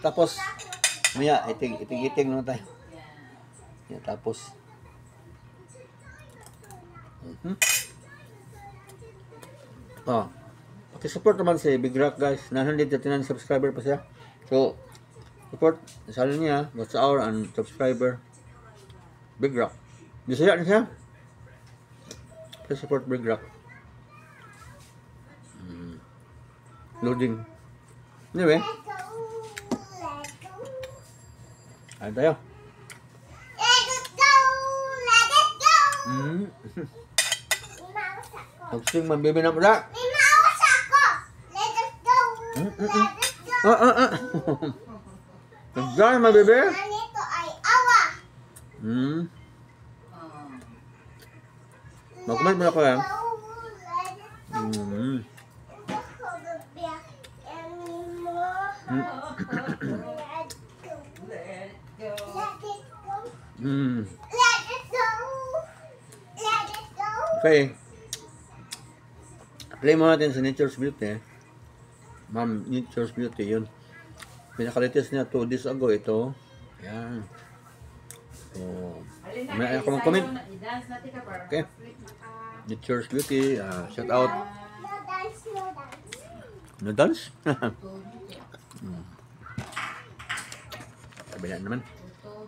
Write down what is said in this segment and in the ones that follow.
Tapos, maya, iting naman tayo. Yan, tapos, oh, pakisupport naman si Big Rock, guys. 939 subscriber pa siya. So, support, channel niya, what's our and subscriber, Big Rock. Bisaya na siya. Please support Big Rock. Loading. Anyway, ayun tayo. Magsing man, baby na mo na. Nagdaan man, baby. Ito ay awa. Mag-comment mo na ko yan. Okay. Play mo natin sa Nature's Beauty. Ma'am, Nature's Beauty, yun. Pinaka-latest niya 2 days ago ito. Yan. So, may ako mag-comment. Okay. Nature's Beauty. Shout out. No dance? Sabi na naman. So,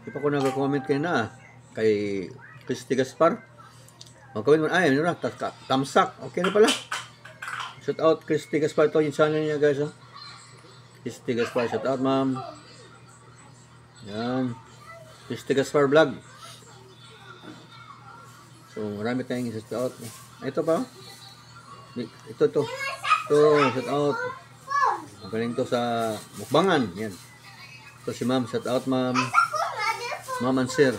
di pa ko nag-comment kayo na kay Christy Gaspar. Mag-comment mo, ay, ano na, tamsak. Okay na pala. Shout out Christy Gaspar. Ito yung channel niya, guys. Christy Gaspar, shout out, ma'am. Yan. Christy Gaspar vlog. So, marami tayong shout out. Ito pa. Ito. Ito, shout out. Magaling to sa mukbangan. Yan. Ito si ma'am. Shout out, ma'am. Ma'am and sir.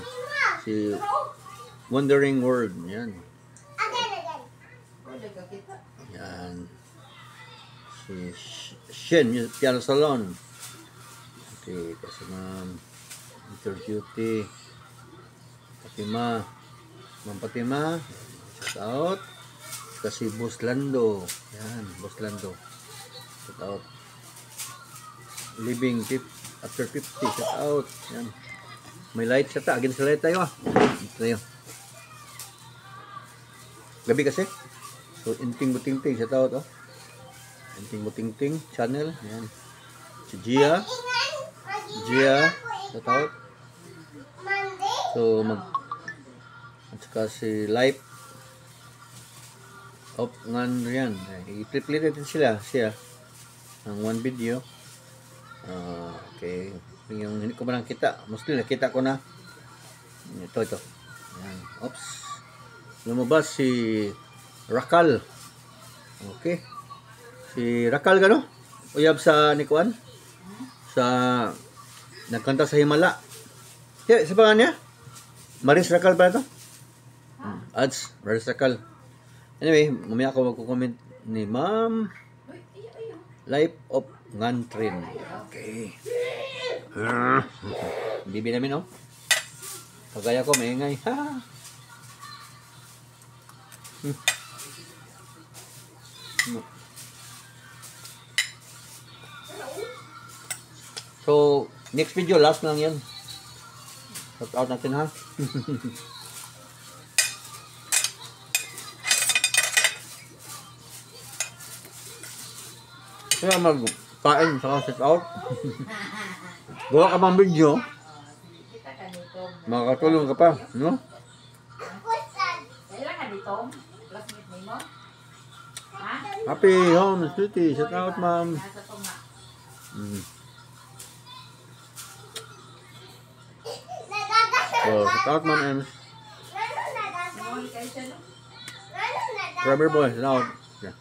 Si Wondering World. Yan. Yan. Si Shen Piano Salon. Okay. Kasi ma'am. Interduty. Fatima. Ma'am Fatima. Shout out. Kasi Boss Lando. Yan. Boss Lando. Shout out. Living after 50. Shout out. Yan. May light siya ta. Again sa light tayo. Ito tayo. Gabi kasi. So, Inting Butingting. Shout out. Oh. Inting Butingting channel. Yan. Si Gia. Gia. Shout out. So, at saka si Life. Ngan yan. I-flip natin sila. Siya. Ang one video. Okay. Yung hindi ko ba nakita. Mostly nakita ko na. Ito. Yan. Oops. Lumabas si Rakal. Okay. Si Rakal gano? Uyab sa Nikuan? Sa nagkanta sa Himala. Sa pangalan niya? Maris Rakal ba ito? Ads. Maris Rakal. Anyway, mamaya ako magko-comment ni Ma'am Life of Ngantrin. Okay. Bibi namin, oh. Pagaya ko, maingay. So, next video, last lang yan. Shout out natin, ha? Kaya magpain sa shout out. Gawa ka bang video? Makakatulong ka pa, no? Happy Home City. Shout out, ma'am. So, shout out, ma'am. And Rubber boy, shout out. Yeah.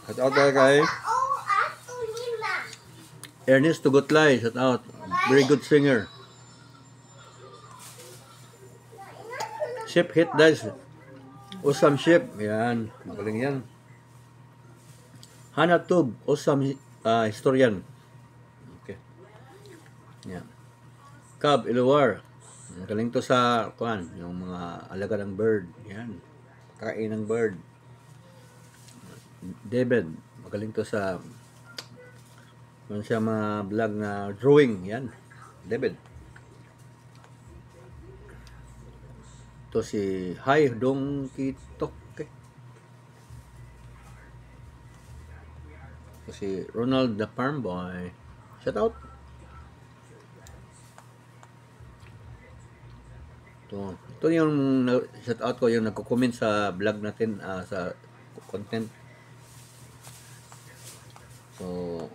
Shout out tayo kay Ernest Tugotlay. Shout out. Very good singer. Ship hit dice. Awesome ship. Yan. Magaling yan. Hannah Tube, awesome historian. Okay. Yeah. Cab Iluwar. Galing to sa kuan, yung mga alaga ng bird. Yan. Kain ng bird. David, magaling to sa siya mga vlog na drawing. Yan. David. To si Hai Dong Kitok. Okay. To si Ronald the Farm Boy. Shout out. Ito yung shout out ko, yung nagko-comment sa vlog natin, sa content. So,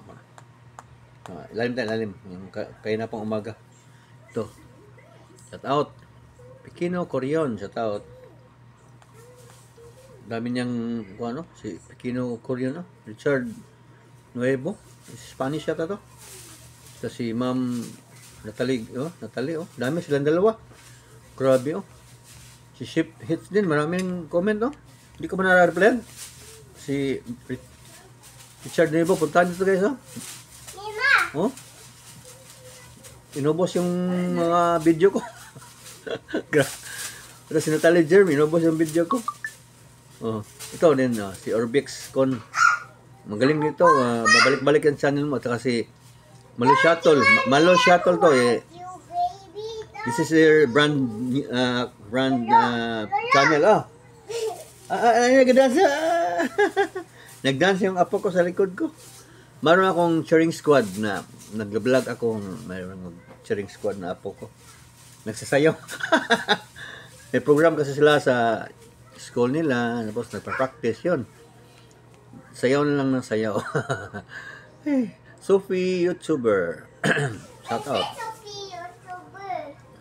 ilalim tayo, ilalim. Yung kaya na pang umaga. Ito. Shout out. Pekino Corion, shout out. Dami niyang, ano, si Pekino Corion, no? Richard Nuevo. Spanish yata to. Ito si Ma'am Natalie, dami silang dalawa. Grabe, Si Ship Hits din, maraming comment, Hindi ko pa nare-replyan. Si Richard Nuevo, puntahan dito guys, Oh. Inubos yung mga video ko. Pero si Natalie Jeremy, inubos yung video ko. Ito din, si Orbix Con. Magaling dito, babalik-balik yung channel mo. At saka si Malo Shuttle to, this is their brand channel. Nagdance. Nagdance yung apo ko sa likod ko. Meron akong cheering squad na nag-vlog ako. Mayroon cheering squad na apo ko. Nagsasayaw. May program kasi sila sa school nila. Tapos nagpa-practice yun. Sayaw na lang ng sayaw. Sophie YouTuber. Shout out.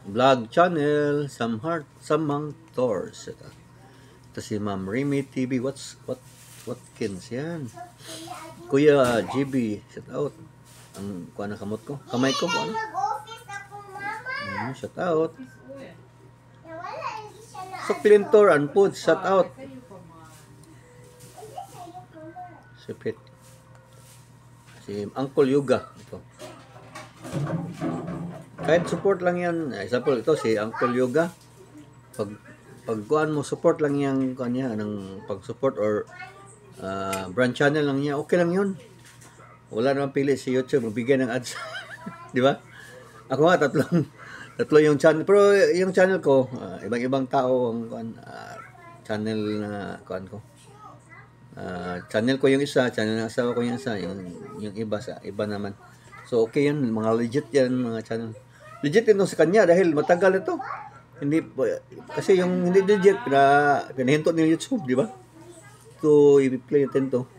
Vlog channel, some mang tours. Ito si Ma'am Remy TV. Watkins yan. Kuya GB, shout out. Ang kuha na kamot ko. Kamay ko, ano? Shout out. Suklintor and Food, shout out. Sipit. Si Uncle Yuga. Ito. Kahit support lang yan. Example, ito si Uncle Yoga. Pagkuhan mo, support lang yan kanya ng pag-support or brand channel lang niya. Okay lang yun. Wala naman pili si YouTube magbigay ng ads. Di ba? Ako nga, tatlo yung channel. Pero yung channel ko, ibang-ibang tao ang channel na kuhan ko. Channel ko yung isa, channel ng asawa ko yung isa, yung iba sa iba naman. So okay yun, mga legit yan, mga channel. Legit ito sa kanya dahil matagal ito. Hindi kasi yung hindi legit pinahinto ni YouTube, di ba? Ito i-play natin to.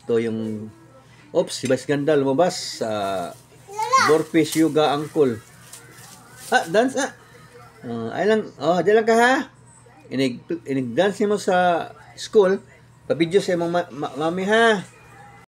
Ito yung si Vice Ganda lumabas sa Borfish Yoga Uncle. Dance ay lang, diyan lang ka ha. Inig-dance mo sa school, pa-video sa mong mami ha.